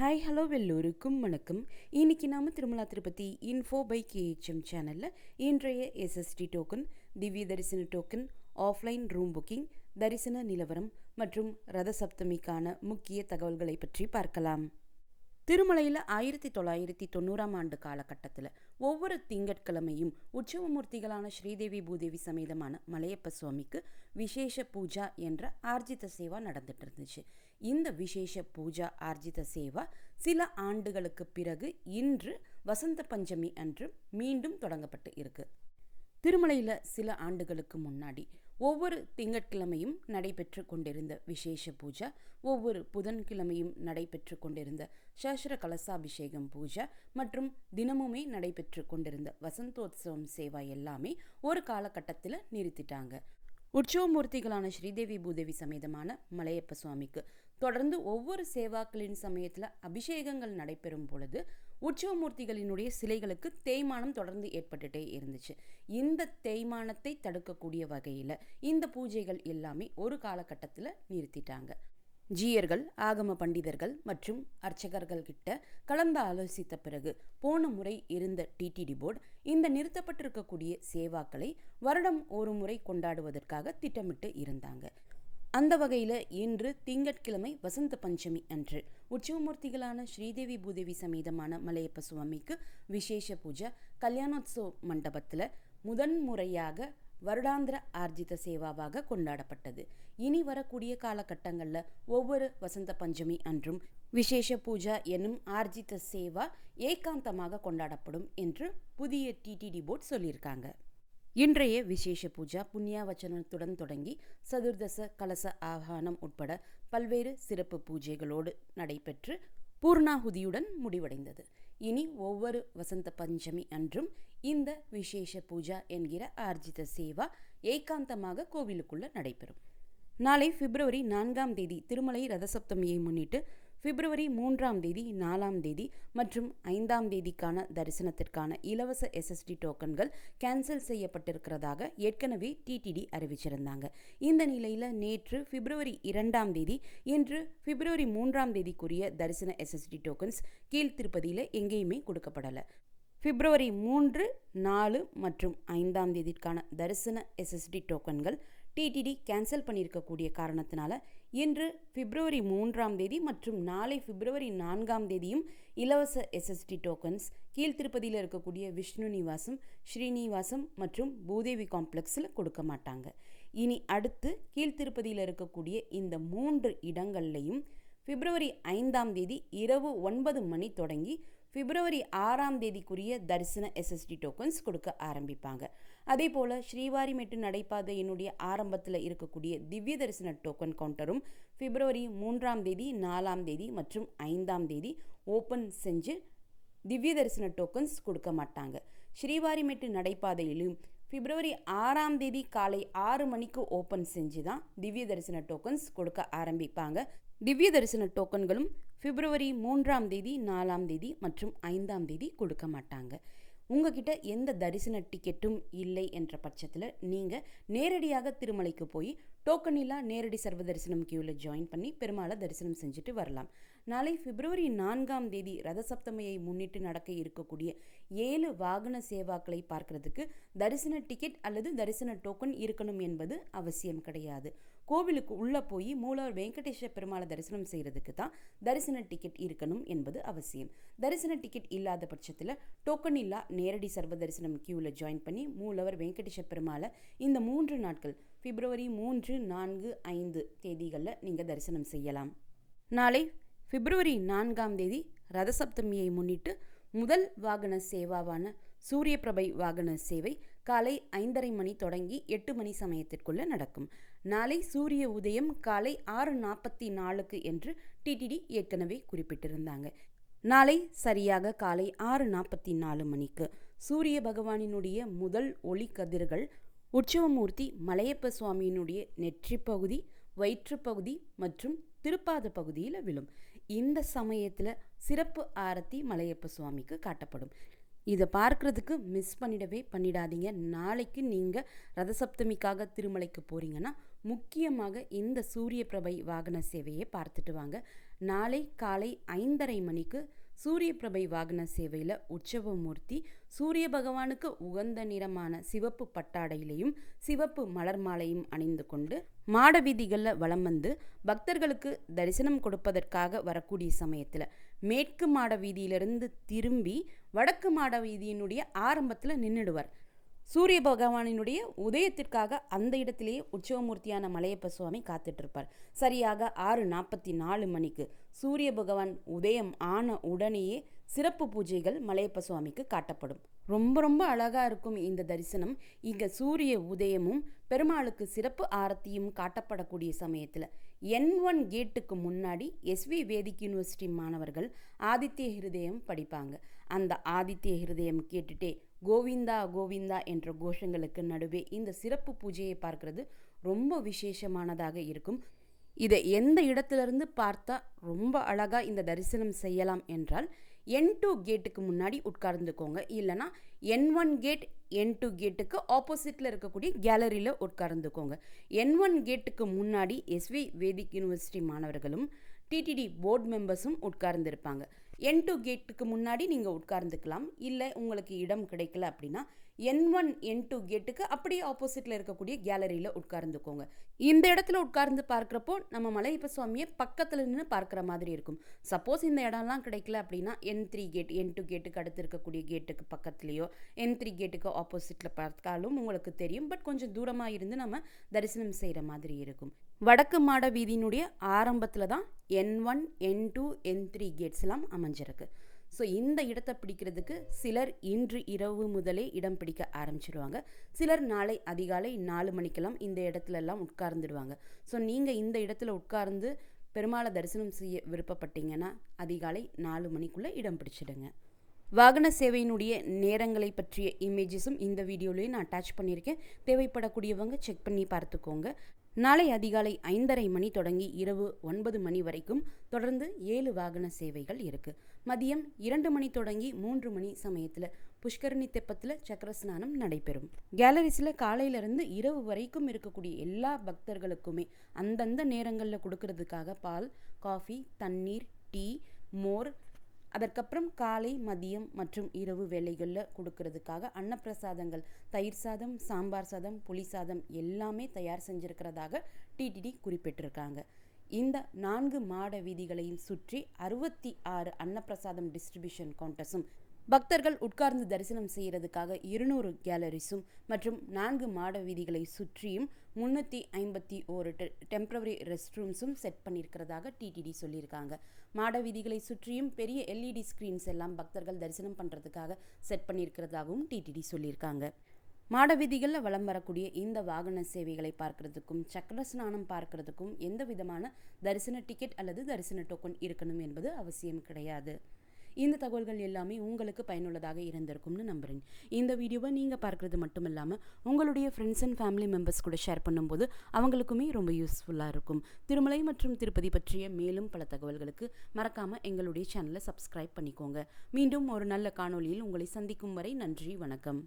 Hi hello எல்லோருக்கும் வணக்கம். இன்றைக்கி நாம் திருமலா திருப்பதி இன்ஃபோ பை கேஹெச்எம் சேனலில் இன்றைய எஸ்எஸ்டி டோக்கன், திவ்ய தரிசன டோக்கன், ஆஃப்லைன் ரூம் புக்கிங், தரிசன நிலவரம் மற்றும் ரத சப்தமிக்கான முக்கிய தகவல்களை பற்றி பார்க்கலாம். திருமலையில் 1990ஆம் ஆண்டு காலகட்டத்தில் ஒவ்வொரு திங்கட்கிழமையும் உற்சவமூர்த்திகளான ஸ்ரீதேவி பூதேவி சமேதமான மலையப்ப சுவாமிக்கு விசேஷ பூஜா என்ற ஆர்ஜித சேவா நடந்துட்டு இருந்துச்சு. இந்த விசேஷ பூஜா ஆர்ஜித சேவா சில ஆண்டுகளுக்கு பிறகு இன்று வசந்த பஞ்சமி அன்று மீண்டும் தொடங்கப்பட்டு இருக்கு. திருமலையில் சில ஆண்டுகளுக்கு முன்னாடி ஒவ்வொரு திங்கட்கிழமையும் நடைபெற்று கொண்டிருந்த விசேஷ பூஜா, ஒவ்வொரு புதன்கிழமையும் நடைபெற்று கொண்டிருந்த சஹஸ்ர கலசாபிஷேகம் பூஜா மற்றும் தினமுமே நடைபெற்று கொண்டிருந்த வசந்தோத்சவம் சேவா எல்லாமே ஒரு காலகட்டத்தில் நிறுத்திட்டாங்க. உற்சவமூர்த்திகளான ஸ்ரீதேவி பூதேவி சமேதமான மலையப்ப சுவாமிக்கு தொடர்ந்து ஒவ்வொரு சேவாக்களின் சமயத்தில் அபிஷேகங்கள் நடைபெறும் பொழுது உற்சவமூர்த்திகளினுடைய சிலைகளுக்கு தேய்மானம் தொடர்ந்து ஏற்பட்டுட்டே இருந்துச்சு. இந்த தேய்மானத்தை தடுக்கக்கூடிய வகையில் இந்த பூஜைகள் எல்லாமே ஒரு காலகட்டத்தில் நிறுத்திட்டாங்க. ஜீயர்கள், ஆகம பண்டிதர்கள் மற்றும் அர்ச்சகர்கள் கிட்ட கலந்து ஆலோசித்த பிறகு போன முறை இருந்த டிடிடி போர்டு இந்த நிறுத்தப்பட்டிருக்கக்கூடிய சேவாக்களை வருடம் ஒரு முறை கொண்டாடுவதற்காக திட்டமிட்டு இருந்தாங்க. அந்த வகையில் இன்று திங்கட்கிழமை வசந்த பஞ்சமி அன்று உற்சவமூர்த்திகளான ஸ்ரீதேவி பூதேவி சமேதமான மலையப்ப சுவாமிக்கு விசேஷ பூஜை கல்யாணோத்சவ மண்டபத்தில் முதன்முறையாக வருடாந்திர ஆர்ஜித சேவாவாக கொண்டாடப்பட்டது. இனி வரக்கூடிய காலகட்டங்களில் ஒவ்வொரு வசந்த பஞ்சமி அன்றும் விசேஷ பூஜா என்னும் ஆர்ஜித சேவா ஏகாந்தமாக கொண்டாடப்படும் என்று புதிய டிடிடி போர்டு சொல்லியிருக்காங்க. இன்றைய விசேஷ பூஜா புண்ணியாவச்சனத்துடன் தொடங்கி சதுர்தச கலச ஆவானம் உட்பட பல்வேறு சிறப்பு பூஜைகளோடு நடைபெற்று பூர்ணாகுதியுடன் முடிவடைந்தது. இனி ஒவ்வொரு வசந்த பஞ்சமி அன்றும் இந்த விசேஷ பூஜா என்கிற ஆர்ஜித சேவா ஏகாந்தமாக கோவிலுக்குள்ள நடைபெறும். நாளை பிப்ரவரி 4ஆம் தேதி திருமலை ரதசப்தமியை முன்னிட்டு பிப்ரவரி 3ஆம் தேதி, 4ஆம் தேதி மற்றும் 5ஆம் தேதிக்கான தரிசனத்திற்கான இலவச எஸ்எஸ்டி டோக்கன்கள் கேன்சல் செய்யப்பட்டிருக்கிறதாக ஏற்கனவே டிடிடி அறிவிச்சிருந்தாங்க. இந்த நிலையில் நேற்று பிப்ரவரி 2ஆம் தேதி, இன்று பிப்ரவரி 3ஆம் தேதிக்குரிய தரிசன எஸ்எஸ்டி டோக்கன்ஸ் கீழ் திருப்பதியில் எங்கேயுமே கொடுக்கப்படலை. பிப்ரவரி 3, 4 மற்றும் 5ஆம் தேதிக்கான தரிசன எஸ்எஸ்டி டோக்கன்கள் டிடிடி கேன்சல் பண்ணியிருக்கக்கூடிய காரணத்தினால இன்று பிப்ரவரி 3ஆம் தேதி மற்றும் நாளை பிப்ரவரி 4ஆம் தேதியும் இலவச எஸ்எஸ்டி டோக்கன்ஸ் கீழ் திருப்பதியில் இருக்கக்கூடிய விஷ்ணு நிவாசம், ஸ்ரீனிவாசம் மற்றும் பூதேவி காம்ப்ளெக்ஸில் கொடுக்க மாட்டாங்க. இனி அடுத்து கீழ் திருப்பதியில் இருக்கக்கூடிய இந்த 3 இடங்கள்லையும் பிப்ரவரி 5ஆம் தேதி இரவு 9 மணி தொடங்கி பிப்ரவரி 6ஆம் தேதிக்குரிய தரிசன எஸ்எஸ்டி டோக்கன்ஸ் கொடுக்க ஆரம்பிப்பாங்க. அதே போல் ஸ்ரீவாரிமெட்டு நடைபாதையினுடைய ஆரம்பத்தில் இருக்கக்கூடிய திவ்ய தரிசன டோக்கன் கவுண்டரும் பிப்ரவரி 3ஆம் தேதி, 4ஆம் தேதி மற்றும் 5ஆம் தேதி ஓப்பன் செஞ்சு திவ்ய தரிசன டோக்கன்ஸ் கொடுக்க மாட்டாங்க. ஸ்ரீவாரிமெட்டு நடைபாதையிலும் பிப்ரவரி 6ஆம் தேதி காலை 6 மணிக்கு ஓப்பன் செஞ்சு தான் திவ்ய தரிசன டோக்கன்ஸ் கொடுக்க ஆரம்பிப்பாங்க. திவ்ய தரிசன டோக்கன்களும் பிப்ரவரி 3ஆம் தேதி, 4ஆம் தேதி மற்றும் 5ஆம் தேதி கொடுக்க மாட்டாங்க. உங்ககிட்ட எந்த தரிசன டிக்கெட்டும் இல்லை என்ற பட்சத்தில் நீங்கள் நேரடியாக திருமலைக்கு போய் டோக்கன் இல்லா நேரடி சர்வ தரிசனம் கியூவில் ஜாயின் பண்ணி பெருமாளை தரிசனம் செஞ்சுட்டு வரலாம். நாளை பிப்ரவரி 4ஆம் தேதி ரதசப்தமியை முன்னிட்டு நடக்க இருக்கக்கூடிய 7 வாகன சேவாக்களை பார்க்கறதுக்கு தரிசன டிக்கெட் அல்லது தரிசன டோக்கன் இருக்கணும் என்பது அவசியம் கிடையாது. கோவிலுக்கு உள்ளே போய் மூலவர் வெங்கடேஸ்வர பெருமாளை தரிசனம் செய்கிறதுக்கு தான் தரிசன டிக்கெட் இருக்கணும் என்பது அவசியம். தரிசன டிக்கெட் இல்லாத பட்சத்தில் டோக்கன் இல்லா நேரடி சர்வ தரிசனம் கியூவில் ஜாயின் பண்ணி மூலவர் வெங்கடேஸ்வர பெருமாளை இந்த 3 நாட்கள் பிப்ரவரி 3, 4, 5 தேதிகளில் நீங்கள் தரிசனம் செய்யலாம். நாளை பிப்ரவரி 4ஆம் தேதி ரதசப்தமியை முன்னிட்டு முதல் வாகன சேவாவான சூரிய பிரபை வாகன சேவை காலை 5:30 மணி தொடங்கி 8 மணி சமயத்திற்குள்ள நடக்கும். நாளை சூரிய உதயம் காலை 6:44 என்று டிடிடி ஏற்கனவே குறிப்பிட்டிருந்தாங்க. நாளை சரியாக காலை 6:44 மணிக்கு சூரிய பகவானினுடைய முதல் ஒளி கதிர்கள் உற்சவமூர்த்தி மலையப்ப சுவாமியினுடைய நெற்றி பகுதி, வயிற்றுப்பகுதி மற்றும் திருப்பாத பகுதியில் விழும். இந்த சமயத்தில் சிறப்பு ஆரத்தி மலையப்ப சுவாமிக்கு காட்டப்படும். இதை பார்க்குறதுக்கு மிஸ் பண்ணிடாதீங்க. நாளைக்கு நீங்கள் ரதசப்தமிக்காக திருமலைக்கு போகிறீங்கன்னா முக்கியமாக இந்த சூரிய பிரபை வாகன சேவையை பார்த்துட்டு வாங்க. நாளை காலை 5:30 மணிக்கு சூரிய பிரபை வாகன சேவையில் உற்சவமூர்த்தி சூரிய பகவானுக்கு உகந்த நிறமான சிவப்பு பட்டாடையிலையும் சிவப்பு மலர் மாலையும் அணிந்து கொண்டு மாட வீதிகளில் வலம் வந்து பக்தர்களுக்கு தரிசனம் கொடுப்பதற்காக வரக்கூடிய சமயத்தில் மேற்கு மாட வீதியிலிருந்து திரும்பி வடக்கு மாட வீதியினுடைய ஆரம்பத்தில் நின்றுடுவார். சூரிய பகவானினுடைய உதயத்திற்காக அந்த இடத்திலேயே உற்சவமூர்த்தியான மலையப்ப சுவாமி காத்துட்ருப்பார். சரியாக 6:44 மணிக்கு சூரிய பகவான் உதயம் ஆன உடனேயே சிறப்பு பூஜைகள் மலையப்ப சுவாமிக்கு காட்டப்படும். ரொம்ப அழகாக இருக்கும் இந்த தரிசனம். இங்கே சூரிய உதயமும் பெருமாளுக்கு சிறப்பு ஆரத்தியும் காட்டப்படக்கூடிய சமயத்தில் N1 கேட்டுக்கு முன்னாடி SV வேதிக் யூனிவர்சிட்டி மாணவர்கள் ஆதித்ய ஹிருதயம் படிப்பாங்க. அந்த ஆதித்ய ஹிருதயம் கேட்டுட்டே கோவிந்தா கோவிந்தா என்ற கோஷங்களுக்கு நடுவே இந்த சிறப்பு பூஜையை பார்க்கறது ரொம்ப விசேஷமானதாக இருக்கும். இதை எந்த இடத்துலேருந்து பார்த்தா ரொம்ப அழகாக இந்த தரிசனம் செய்யலாம் என்றால் N2 கேட்டுக்கு முன்னாடி உட்கார்ந்துக்கோங்க. இல்லைனா N1 கேட் N2 கேட்டுக்கு ஆப்போசிட்டில் இருக்கக்கூடிய கேலரியில் உட்கார்ந்துக்கோங்க. N1 கேட்டுக்கு முன்னாடி SV வேதிக் யூனிவர்சிட்டி மாணவர்களும் டிடிடி போர்டு மெம்பர்ஸும் உட்கார்ந்துருப்பாங்க. N2 கேட்டுக்கு முன்னாடி நீங்கள் உட்கார்ந்துக்கலாம். இல்லை உங்களுக்கு இடம் கிடைக்கல அப்படின்னா N1 N2 கேட்டுக்கு அப்படியே ஆப்போசிட்டில் இருக்கக்கூடிய கேலரியில் உட்கார்ந்துக்கோங்க. இந்த இடத்துல உட்கார்ந்து பார்க்குறப்போ நம்ம மலையப்ப சுவாமியை பக்கத்தில் நின்று பார்க்குற மாதிரி இருக்கும். சப்போஸ் இந்த இடம்லாம் கிடைக்கல அப்படின்னா N3 கேட் N2 கேட்டுக்கு அடுத்து இருக்கக்கூடிய கேட்டுக்கு பக்கத்துலேயோ N3 கேட்டுக்கு ஆப்போசிட்டில் பார்த்தாலும் உங்களுக்கு தெரியும். பட் கொஞ்சம் தூரமாக இருந்து நம்ம தரிசனம் செய்கிற மாதிரி இருக்கும். வடக்கு மாட வீதியினுடைய ஆரம்பத்தில் தான் N1 N2 N3 கேட்ஸ்லாம் அமைஞ்சிருக்கு. ஸோ இந்த இடத்தை பிடிக்கிறதுக்கு சிலர் இன்று இரவு முதலே இடம் பிடிக்க ஆரம்பிச்சிடுவாங்க. சிலர் நாளை அதிகாலை 4 மணிக்கெல்லாம் இந்த இடத்துலலாம் உட்கார்ந்துடுவாங்க. ஸோ நீங்கள் இந்த இடத்துல உட்கார்ந்து பெருமாளை தரிசனம் செய்ய விருப்பப்பட்டீங்கன்னா அதிகாலை 4 மணிக்குள்ளே இடம் பிடிச்சிடுங்க. வாகன சேவையினுடைய நேரங்களை பற்றிய இமேஜஸும் இந்த வீடியோலேயே நான் அட்டாச் பண்ணியிருக்கேன். தேவைப்படக்கூடியவங்க செக் பண்ணி பார்த்துக்கோங்க. நாளை அதிகாலை 5:30 மணி தொடங்கி இரவு 9 மணி வரைக்கும் தொடர்ந்து 7 வாகன சேவைகள் இருக்குது. மதியம் 2 மணி தொடங்கி 3 மணி சமயத்தில் புஷ்கரணி தெப்பத்தில் சக்கரஸ்நானம் நடைபெறும். கேலரிஸில் காலையிலேருந்து இரவு வரைக்கும் இருக்கக்கூடிய எல்லா பக்தர்களுக்குமே அந்தந்த நேரங்களில் கொடுக்கறதுக்காக பால், காஃபி, தண்ணீர், டீ, மோர், அதற்கப்புறம் காலை, மதியம் மற்றும் இரவு வேளைகளில் கொடுக்கறதுக்காக அன்னப்பிரசாதங்கள், தயிர் சாதம், சாம்பார் சாதம், புளி சாதம் எல்லாமே தயார் செஞ்சுருக்கிறதாக டிடிடி குறிப்பிட்டிருக்காங்க. இந்த 4 மாட வீதிகளையும் சுற்றி 66 அன்னப்பிரசாதம் டிஸ்ட்ரிபியூஷன் கவுண்டர்ஸும் பக்தர்கள் உட்கார்ந்து தரிசனம் செய்கிறதுக்காக 200 கேலரிஸும் மற்றும் 4 மாட வீதிகளை சுற்றியும் 351 டெம்பரவரி ரெஸ்ட் ரூம்ஸும் செட் பண்ணியிருக்கிறதாக டிடிடி சொல்லியிருக்காங்க. மாட வீதிகளை சுற்றியும் பெரிய LED ஸ்க்ரீன்ஸ் எல்லாம் பக்தர்கள் தரிசனம் பண்ணுறதுக்காக செட் பண்ணியிருக்கிறதாகவும் டிடிடி சொல்லியிருக்காங்க. மாட வீதிகளில் வலம் வரக்கூடிய இந்த வாகன சேவைகளை பார்க்கறதுக்கும் சக்கர ஸ்நானம் பார்க்கறதுக்கும் எந்த விதமான தரிசன டிக்கெட் அல்லது தரிசன டோக்கன் இருக்கணும் என்பது அவசியம் கிடையாது. இந்த தகவல்கள் எல்லாமே உங்களுக்கு பயனுள்ளதாக இருந்திருக்கும்னு நம்புகிறேன். இந்த வீடியோவை நீங்கள் பார்க்குறது மட்டும் இல்லாமல் உங்களுடைய ஃப்ரெண்ட்ஸ் அண்ட் ஃபேமிலி மெம்பர்ஸ் கூட ஷேர் பண்ணும்போது அவங்களுக்குமே ரொம்ப யூஸ்ஃபுல்லாக இருக்கும். திருமலை மற்றும் திருப்பதி பற்றிய மேலும் பல தகவல்களுக்கு மறக்காமல் எங்களுடைய சேனலை சப்ஸ்கிரைப் பண்ணிக்கோங்க. மீண்டும் ஒரு நல்ல காணொளியில் உங்களை சந்திக்கும் வரை நன்றி, வணக்கம்.